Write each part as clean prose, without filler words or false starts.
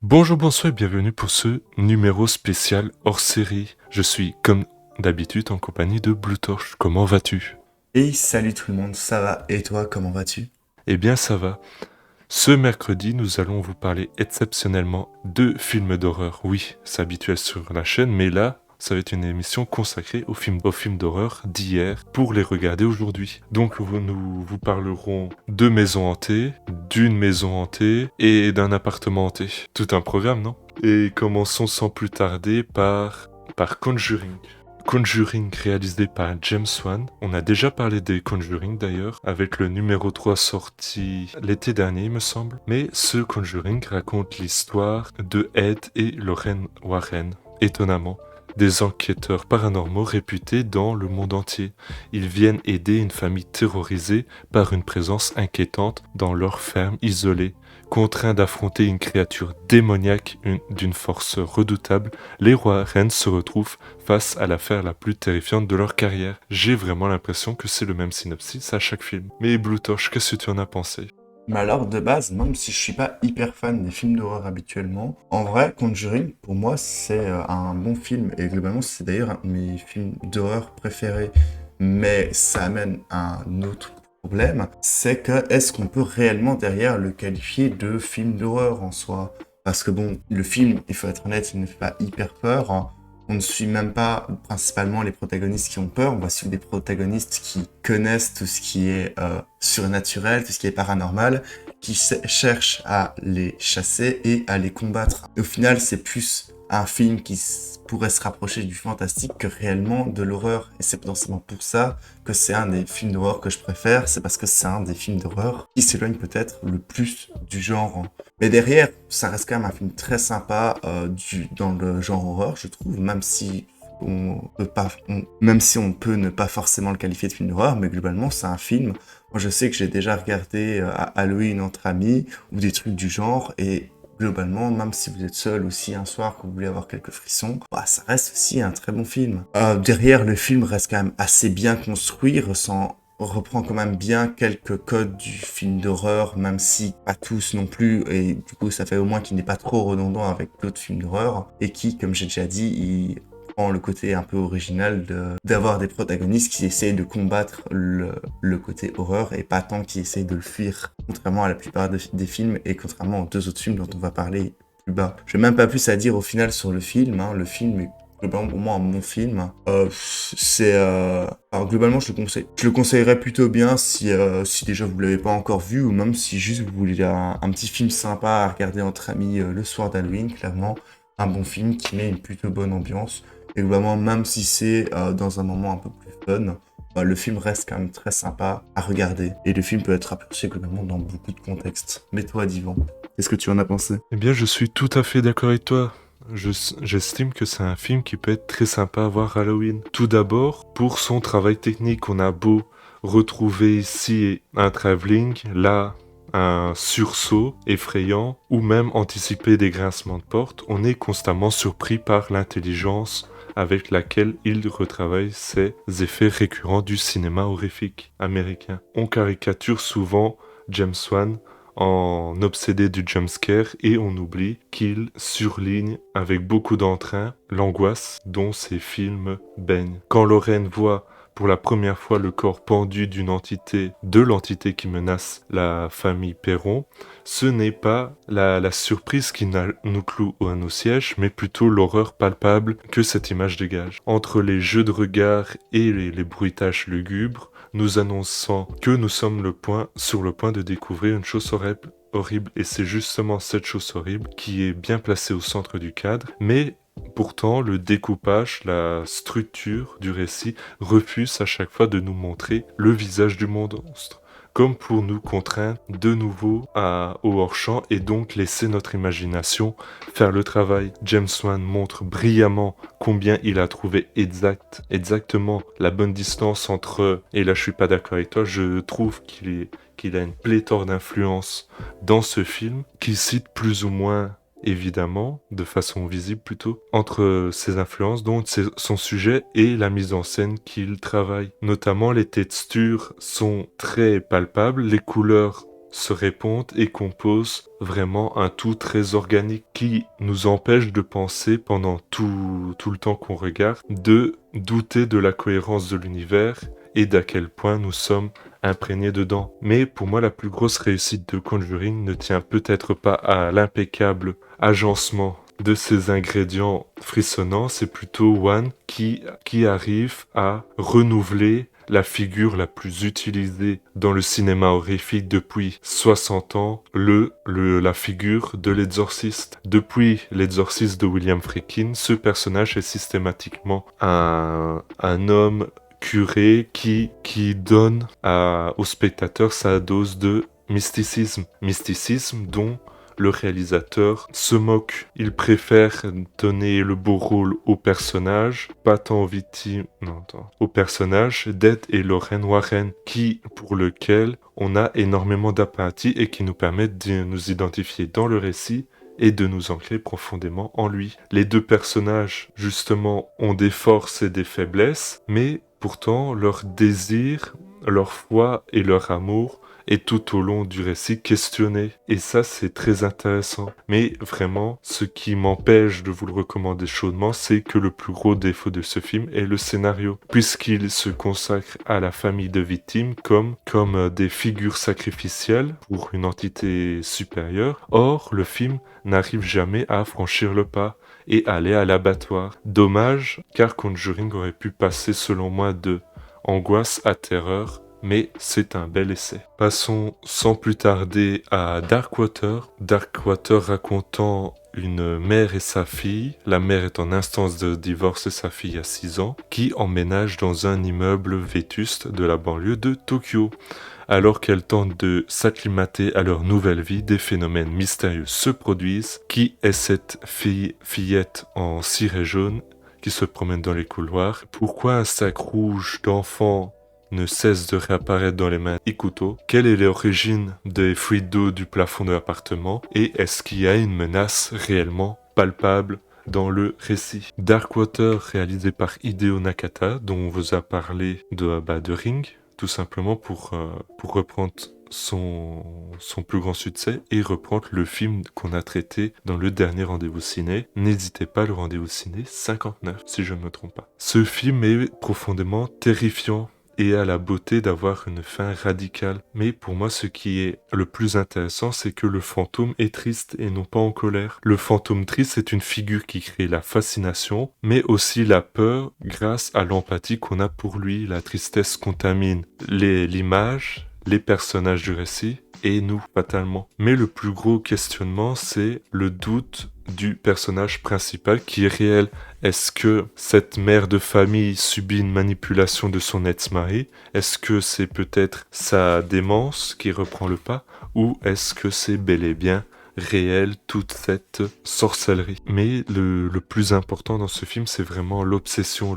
Bonjour, bonsoir et bienvenue pour ce numéro spécial hors série. Je suis comme d'habitude en compagnie de Blue Torch. Comment vas-tu? Hey, salut tout le monde, ça va? Et toi, comment vas-tu? Eh bien ça va. Ce mercredi, nous allons vous parler exceptionnellement de films d'horreur. Oui, c'est habituel sur la chaîne, mais là, ça va être une émission consacrée aux films d'horreur d'hier pour les regarder aujourd'hui. Donc nous vous parlerons de maisons hantées, d'une maison hantée et d'un appartement hanté. Tout un programme, non? Et commençons sans plus tarder par Conjuring. Conjuring réalisé par James Wan. On a déjà parlé des Conjuring d'ailleurs, avec le numéro 3 sorti l'été dernier, il me semble. Mais ce Conjuring raconte l'histoire de Ed et Lorraine Warren. Étonnamment, des enquêteurs paranormaux réputés dans le monde entier. Ils viennent aider une famille terrorisée par une présence inquiétante dans leur ferme isolée. Contraints d'affronter une créature démoniaque d'une force redoutable, les Warren se retrouvent face à l'affaire la plus terrifiante de leur carrière. J'ai vraiment l'impression que c'est le même synopsis à chaque film. Mais Blue Torch, qu'est-ce que tu en as pensé? Mais alors, de base, même si je suis pas hyper fan des films d'horreur habituellement, en vrai, Conjuring, pour moi, c'est un bon film. Et globalement, c'est d'ailleurs un de mes films d'horreur préférés. Mais ça amène un autre problème, c'est que est-ce qu'on peut réellement derrière le qualifier de film d'horreur en soi? Parce que bon, le film, il faut être honnête, il ne fait pas hyper peur, hein. On ne suit même pas principalement les protagonistes qui ont peur, on va suivre des protagonistes qui connaissent tout ce qui est surnaturel, tout ce qui est paranormal, qui cherchent à les chasser et à les combattre. Au final, c'est plus un film qui pourrait se rapprocher du fantastique que réellement de l'horreur. Et c'est potentiellement pour ça que c'est un des films d'horreur que je préfère, c'est parce que c'est un des films d'horreur qui s'éloigne peut-être le plus du genre. Mais derrière, ça reste quand même un film très sympa dans le genre horreur, je trouve, même si même si on peut ne pas forcément le qualifier de film d'horreur, mais globalement, c'est un film. Moi, je sais que j'ai déjà regardé à Halloween entre amis ou des trucs du genre, et globalement, même si vous êtes seul aussi un soir, que vous voulez avoir quelques frissons, bah, ça reste aussi un très bon film. Derrière, le film reste quand même assez bien construit, reprend quand même bien quelques codes du film d'horreur, même si pas tous non plus, et du coup ça fait au moins qu'il n'est pas trop redondant avec d'autres films d'horreur, et qui, comme j'ai déjà dit, il prend le côté un peu original d'avoir des protagonistes qui essayent de combattre le côté horreur, et pas tant qui essayent de le fuir, contrairement à la plupart des films, et contrairement aux deux autres films dont on va parler plus bas. Je n'ai même pas plus à dire au final sur le film, hein. Le film est globalement pour moi un bon film. Alors globalement je le conseille. Je le conseillerais plutôt bien si déjà vous l'avez pas encore vu, ou même si juste vous voulez un petit film sympa à regarder entre amis le soir d'Halloween. Clairement un bon film qui met une plutôt bonne ambiance. Et globalement, même si c'est dans un moment un peu plus fun, le film reste quand même très sympa à regarder. Et le film peut être apprécié globalement dans beaucoup de contextes. Mais toi, Divan, qu'est-ce que tu en as pensé? Eh bien, je suis tout à fait d'accord avec toi. J'estime que c'est un film qui peut être très sympa à voir à Halloween. Tout d'abord, pour son travail technique, on a beau retrouver ici un travelling, là un sursaut effrayant, ou même anticiper des grincements de porte, on est constamment surpris par l'intelligence avec laquelle il retravaille ces effets récurrents du cinéma horrifique américain. On caricature souvent James Wan en obsédé du jumpscare et on oublie qu'il surligne avec beaucoup d'entrain l'angoisse dont ces films baignent. Quand Lorraine voit pour la première fois le corps pendu de l'entité qui menace la famille Perron, ce n'est pas la surprise qui nous cloue à nos sièges, mais plutôt l'horreur palpable que cette image dégage. Entre les jeux de regard et les bruitages lugubres, nous annonçant que nous sommes sur le point de découvrir une chose horrible, et c'est justement cette chose horrible qui est bien placée au centre du cadre, mais pourtant le découpage, la structure du récit refuse à chaque fois de nous montrer le visage du monstre, comme pour nous contraindre de nouveau au hors-champ et donc laisser notre imagination faire le travail. James Wan montre brillamment combien il a trouvé exactement la bonne distance entre, et là je suis pas d'accord avec toi, je trouve qu'il a une pléthore d'influences dans ce film, qui cite plus ou moins évidemment, de façon visible plutôt, entre ses influences, donc son sujet et la mise en scène qu'il travaille. Notamment, les textures sont très palpables, les couleurs se répondent et composent vraiment un tout très organique qui nous empêche de penser pendant tout le temps qu'on regarde, de douter de la cohérence de l'univers et d'à quel point nous sommes imprégnés dedans. Mais pour moi, la plus grosse réussite de Conjuring ne tient peut-être pas à l'impeccable agencement de ces ingrédients frissonnants, c'est plutôt Wan qui arrive à renouveler la figure la plus utilisée dans le cinéma horrifique depuis 60 ans, la figure de l'exorciste. Depuis l'exorciste de William Friedkin, ce personnage est systématiquement un homme curé qui donne au spectateur sa dose de mysticisme. Mysticisme dont le réalisateur se moque. Il préfère donner le beau rôle au personnage, pas tant aux victimes, au personnage d'Ed et Lorraine Warren, pour lequel on a énormément d'apathie et qui nous permettent de nous identifier dans le récit et de nous ancrer profondément en lui. Les deux personnages, justement, ont des forces et des faiblesses, mais pourtant leur désir, leur foi et leur amour est tout au long du récit questionné. Et ça, c'est très intéressant. Mais vraiment, ce qui m'empêche de vous le recommander chaudement, c'est que le plus gros défaut de ce film est le scénario, puisqu'il se consacre à la famille de victimes comme des figures sacrificielles pour une entité supérieure. Or, le film n'arrive jamais à franchir le pas et aller à l'abattoir. Dommage, car Conjuring aurait pu passer selon moi de angoisse à terreur, mais c'est un bel essai. Passons sans plus tarder à Darkwater. Darkwater racontant une mère et sa fille, la mère est en instance de divorce et sa fille a 6 ans, qui emménagent dans un immeuble vétuste de la banlieue de Tokyo. Alors qu'elles tentent de s'acclimater à leur nouvelle vie, des phénomènes mystérieux se produisent. Qui est cette fillette en ciré jaune qui se promène dans les couloirs? Pourquoi un sac rouge d'enfant ne cesse de réapparaître dans les mains Ikuto? Quelle est l'origine des fuites d'eau du plafond de l'appartement? Et est-ce qu'il y a une menace réellement palpable dans le récit? Darkwater, réalisé par Hideo Nakata, dont on vous a parlé de Ring, tout simplement pour reprendre son plus grand succès et reprendre le film qu'on a traité dans le dernier Rendez-vous Ciné. N'hésitez pas, le Rendez-vous Ciné 59, si je ne me trompe pas. Ce film est profondément terrifiant et a la beauté d'avoir une fin radicale. Mais pour moi, ce qui est le plus intéressant, c'est que le fantôme est triste et non pas en colère. Le fantôme triste est une figure qui crée la fascination, mais aussi la peur grâce à l'empathie qu'on a pour lui. La tristesse contamine l'image, les personnages du récit, et nous, fatalement. Mais le plus gros questionnement, c'est le doute du personnage principal qui est réel. Est-ce que cette mère de famille subit une manipulation de son ex-mari? Est-ce que c'est peut-être sa démence qui reprend le pas? Ou est-ce que c'est bel et bien réel, toute cette sorcellerie? Mais le plus important dans ce film, c'est vraiment l'obsession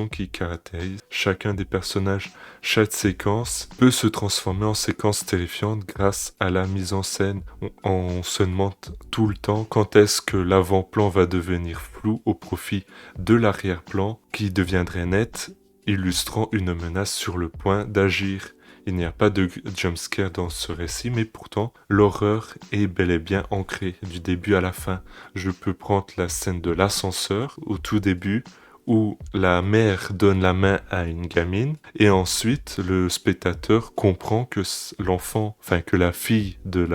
qui caractérise chacun des personnages. Chaque séquence peut se transformer en séquence terrifiante grâce à la mise en scène. On se demande tout le temps quand est-ce que l'avant-plan va devenir flou au profit de l'arrière-plan qui deviendrait net, illustrant une menace sur le point d'agir. Il n'y a pas de jumpscare dans ce récit, mais pourtant, l'horreur est bel et bien ancrée du début à la fin. Je peux prendre la scène de l'ascenseur au tout début, où la mère donne la main à une gamine, et ensuite, le spectateur comprend que que la fille de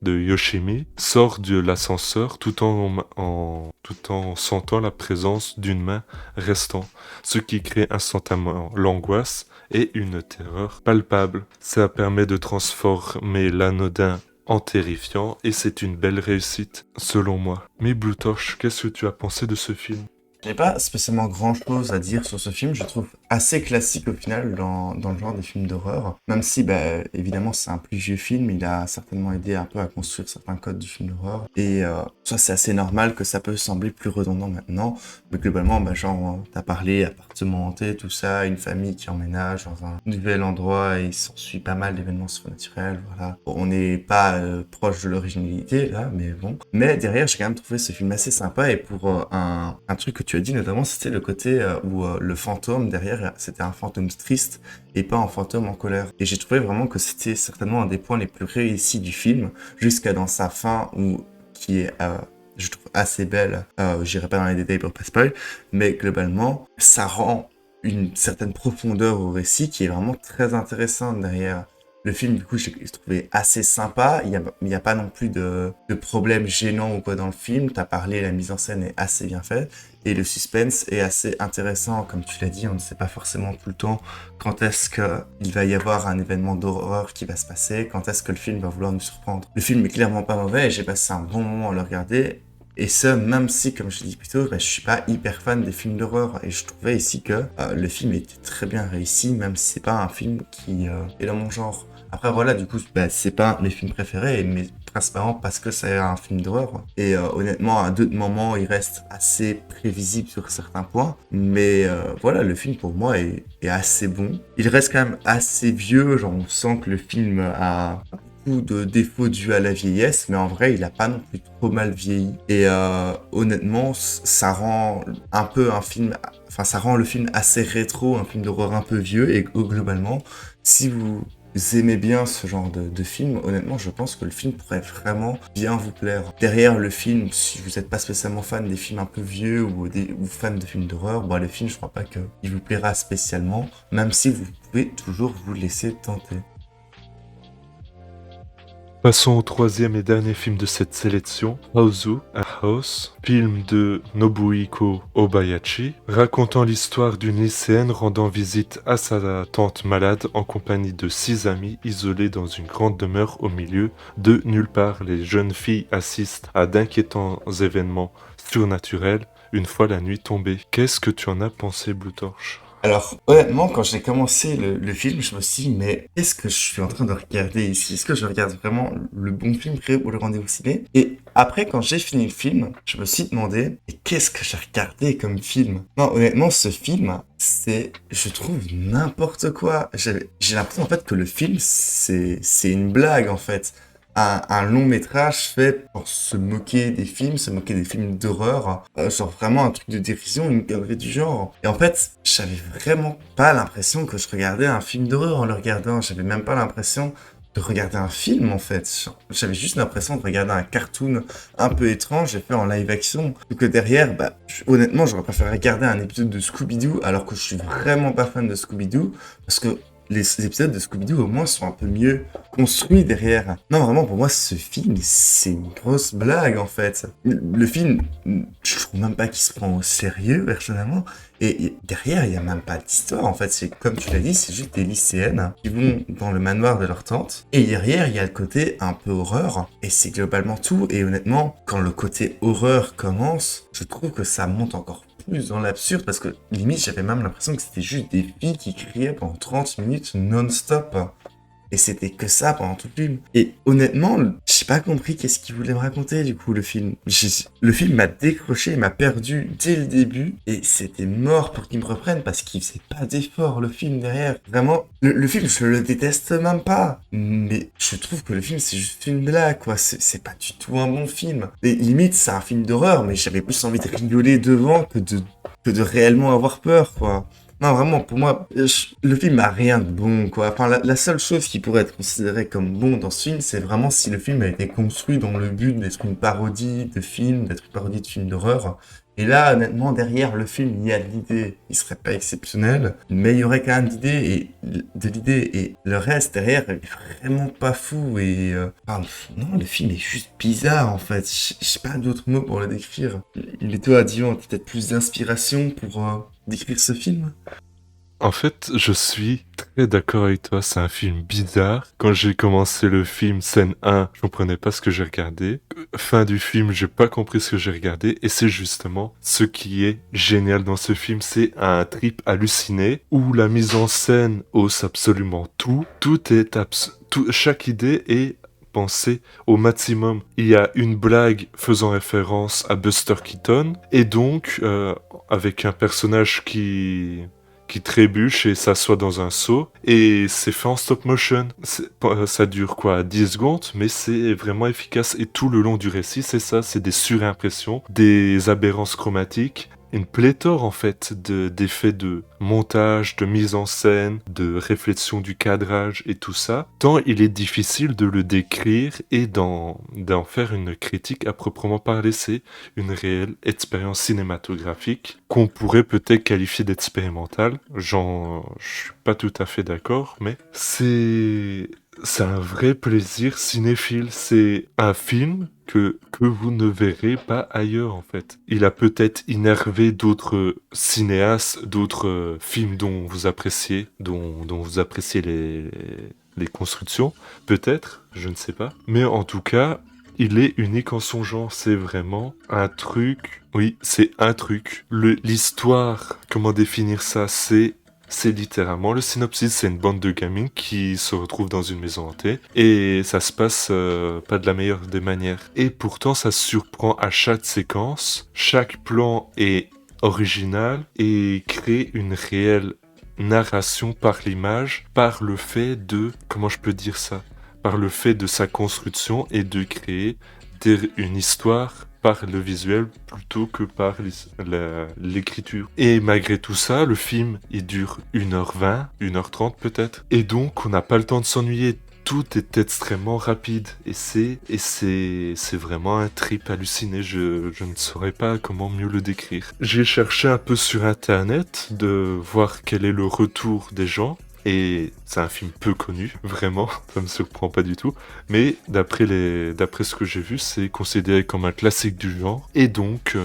Yoshimi sort de l'ascenseur tout en sentant la présence d'une main restant, ce qui crée instantanément l'angoisse et une terreur palpable. Ça permet de transformer l'anodin en terrifiant et c'est une belle réussite, selon moi. Mais Blue Torch, qu'est-ce que tu as pensé de ce film? J'ai pas spécialement grand-chose à dire sur ce film, je trouve assez classique au final dans le genre des films d'horreur. Même si, bah, évidemment, c'est un plus vieux film, il a certainement aidé un peu à construire certains codes du film d'horreur. Et ça, c'est assez normal que ça peut sembler plus redondant maintenant. Mais globalement, bah, genre, t'as parlé appartement hanté, tout ça, une famille qui emménage dans un nouvel endroit et il s'ensuit pas mal d'événements surnaturels, voilà. Bon, on n'est pas proche de l'originalité, là, mais bon. Mais derrière, j'ai quand même trouvé ce film assez sympa et pour un truc que tu as dit notamment, c'était le côté où le fantôme derrière, c'était un fantôme triste et pas un fantôme en colère. Et j'ai trouvé vraiment que c'était certainement un des points les plus réussis du film, jusqu'à dans sa fin qui est, je trouve, assez belle. J'irai pas dans les détails pour pas spoil, mais globalement, ça rend une certaine profondeur au récit qui est vraiment très intéressante derrière. Le film, du coup, j'ai trouvé assez sympa. Il y a pas non plus de problèmes gênants ou quoi dans le film. T'as parlé, la mise en scène est assez bien faite. Et le suspense est assez intéressant. Comme tu l'as dit, on ne sait pas forcément tout le temps quand est-ce qu'il va y avoir un événement d'horreur qui va se passer, quand est-ce que le film va vouloir nous surprendre. Le film est clairement pas mauvais et j'ai passé un bon moment à le regarder. Et ça, même si, comme je l'ai dit plus tôt, je suis pas hyper fan des films d'horreur. Et je trouvais ici que le film était très bien réussi, même si c'est pas un film qui est dans mon genre. Après, voilà, du coup, c'est pas un de mes films préférés, mais principalement parce que c'est un film d'horreur. Et honnêtement, à d'autres moments, il reste assez prévisible sur certains points. Mais voilà, le film, pour moi, est assez bon. Il reste quand même assez vieux. Genre, on sent que le film a de défauts dus à la vieillesse, mais en vrai, il a pas non plus trop mal vieilli. Et honnêtement, ça rend un peu un film, enfin, ça rend le film assez rétro, un film d'horreur un peu vieux. Et globalement, si vous aimez bien ce genre de film, honnêtement, je pense que le film pourrait vraiment bien vous plaire. Derrière le film, si vous n'êtes pas spécialement fan des films un peu vieux ou fan de films d'horreur, le film, je crois pas qu'il vous plaira spécialement, même si vous pouvez toujours vous laisser tenter. Passons au troisième et dernier film de cette sélection, Houseu, A House, film de Nobuhiko Obayashi, racontant l'histoire d'une lycéenne rendant visite à sa tante malade en compagnie de 6 amis isolés dans une grande demeure au milieu de nulle part. Les jeunes filles assistent à d'inquiétants événements surnaturels une fois la nuit tombée. Qu'est-ce que tu en as pensé, Blue Torch? Alors, honnêtement, quand j'ai commencé le film, je me suis dit, mais qu'est-ce que je suis en train de regarder ici? Est-ce que je regarde vraiment le bon film créé pour le rendez-vous ciné? Et après, quand j'ai fini le film, je me suis demandé, mais qu'est-ce que j'ai regardé comme film? Non, honnêtement, ce film, je trouve, n'importe quoi. J'ai l'impression, en fait, que le film, c'est une blague, en fait. Un long métrage fait pour se moquer des films, se moquer des films d'horreur, genre vraiment un truc de dérision, une connerie du genre. Et en fait, j'avais vraiment pas l'impression que je regardais un film d'horreur en le regardant, j'avais même pas l'impression de regarder un film en fait. J'avais juste l'impression de regarder un cartoon un peu étrange et fait en live action. Donc derrière, honnêtement, j'aurais préféré regarder un épisode de Scooby-Doo alors que je suis vraiment pas fan de Scooby-Doo parce que les épisodes de Scooby-Doo, au moins, sont un peu mieux construits derrière. Non, vraiment, pour moi, ce film, c'est une grosse blague, en fait. Le film, je trouve même pas qu'il se prend au sérieux, personnellement. Et derrière, il y a même pas d'histoire, en fait. C'est, comme tu l'as dit, c'est juste des lycéennes qui vont dans le manoir de leur tante. Et derrière, il y a le côté un peu horreur. Et c'est globalement tout. Et honnêtement, quand le côté horreur commence, je trouve que ça monte encore plus dans l'absurde parce que limite j'avais même l'impression que c'était juste des filles qui criaient pendant 30 minutes non-stop. Et c'était que ça pendant tout le film. Et honnêtement, j'ai pas compris qu'est-ce qu'il voulait me raconter du coup le film. Le film m'a décroché, m'a perdu dès le début. Et c'était mort pour qu'il me reprenne parce qu'il faisait pas d'effort le film derrière. Vraiment, le film je le déteste même pas. Mais je trouve que le film c'est juste une blague quoi. C'est pas du tout un bon film. Et limite c'est un film d'horreur mais j'avais plus envie de rigoler devant que de réellement avoir peur quoi. Non, vraiment, pour moi, le film a rien de bon, quoi. Enfin, la seule chose qui pourrait être considérée comme bon dans ce film, c'est vraiment si le film a été construit dans le but d'être une parodie de film, d'être une parodie de film d'horreur. Et là, honnêtement, derrière le film, il y a de l'idée. Il serait pas exceptionnel, mais il y aurait quand même de l'idée. Et le reste, derrière, est vraiment pas fou. Et non, le film est juste bizarre, en fait. J'ai pas d'autres mots pour le décrire. Il est toi, Dion, peut-être plus d'inspiration pour décrire ce film? En fait, je suis très d'accord avec toi, c'est un film bizarre. Quand j'ai commencé le film, scène 1, je comprenais pas ce que j'ai regardé. Fin du film, j'ai pas compris ce que j'ai regardé. Et c'est justement ce qui est génial dans ce film, c'est un trip halluciné où la mise en scène hausse absolument tout. Chaque idée est pensée au maximum. Il y a une blague faisant référence à Buster Keaton et donc avec un personnage qui trébuche et s'assoit dans un seau. Et c'est fait en stop motion. Ça dure quoi, 10 secondes, mais c'est vraiment efficace. Et tout le long du récit, c'est ça, c'est des surimpressions, des aberrances chromatiques, une pléthore en fait d'effets de montage, de mise en scène, de réflexion du cadrage et tout ça, tant il est difficile de le décrire et d'en faire une critique à proprement parler. C'est une réelle expérience cinématographique qu'on pourrait peut-être qualifier d'expérimentale. Je suis pas tout à fait d'accord, mais c'est un vrai plaisir cinéphile. C'est un film que vous ne verrez pas ailleurs, en fait. Il a peut-être innervé d'autres cinéastes, d'autres films dont vous appréciez les constructions, peut-être, je ne sais pas. Mais en tout cas, il est unique en son genre. C'est vraiment un truc. Oui, c'est un truc. L'histoire, comment définir ça? C'est littéralement le synopsis, c'est une bande de gamines qui se retrouvent dans une maison hantée et ça se passe pas de la meilleure des manières. Et pourtant ça surprend à chaque séquence, chaque plan est original et crée une réelle narration par l'image, par le fait de, comment je peux dire ça, par le fait de sa construction et de créer une histoire par le visuel plutôt que par l'écriture. Et malgré tout ça, le film, il dure 1h20, 1h30 peut-être. Et donc, on n'a pas le temps de s'ennuyer. Tout est extrêmement rapide et c'est vraiment un trip halluciné. Je ne saurais pas comment mieux le décrire. J'ai cherché un peu sur internet de voir quel est le retour des gens. Et c'est un film peu connu, vraiment, ça me surprend pas du tout. Mais d'après ce que j'ai vu, c'est considéré comme un classique du genre. Et donc,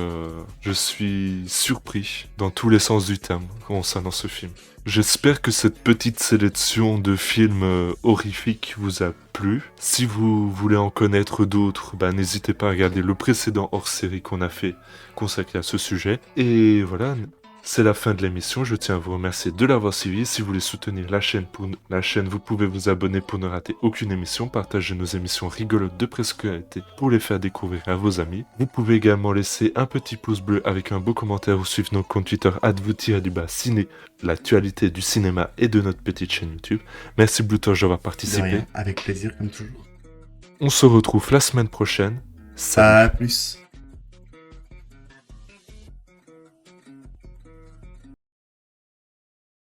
je suis surpris dans tous les sens du terme concernant ce film. J'espère que cette petite sélection de films horrifiques vous a plu. Si vous voulez en connaître d'autres, bah, n'hésitez pas à regarder le précédent hors-série qu'on a fait consacré à ce sujet. Et voilà. C'est la fin de l'émission, je tiens à vous remercier de l'avoir suivi. Si vous voulez soutenir la chaîne, vous pouvez vous abonner pour ne rater aucune émission, partager nos émissions rigolotes de préscolarisation pour les faire découvrir à vos amis. Vous pouvez également laisser un petit pouce bleu avec un beau commentaire ou suivre nos comptes Twitter @ciné, l'actualité du cinéma et de notre petite chaîne YouTube. Merci Bluetosh d'avoir participé. De rien, avec plaisir comme toujours. On se retrouve la semaine prochaine. Salut. À plus.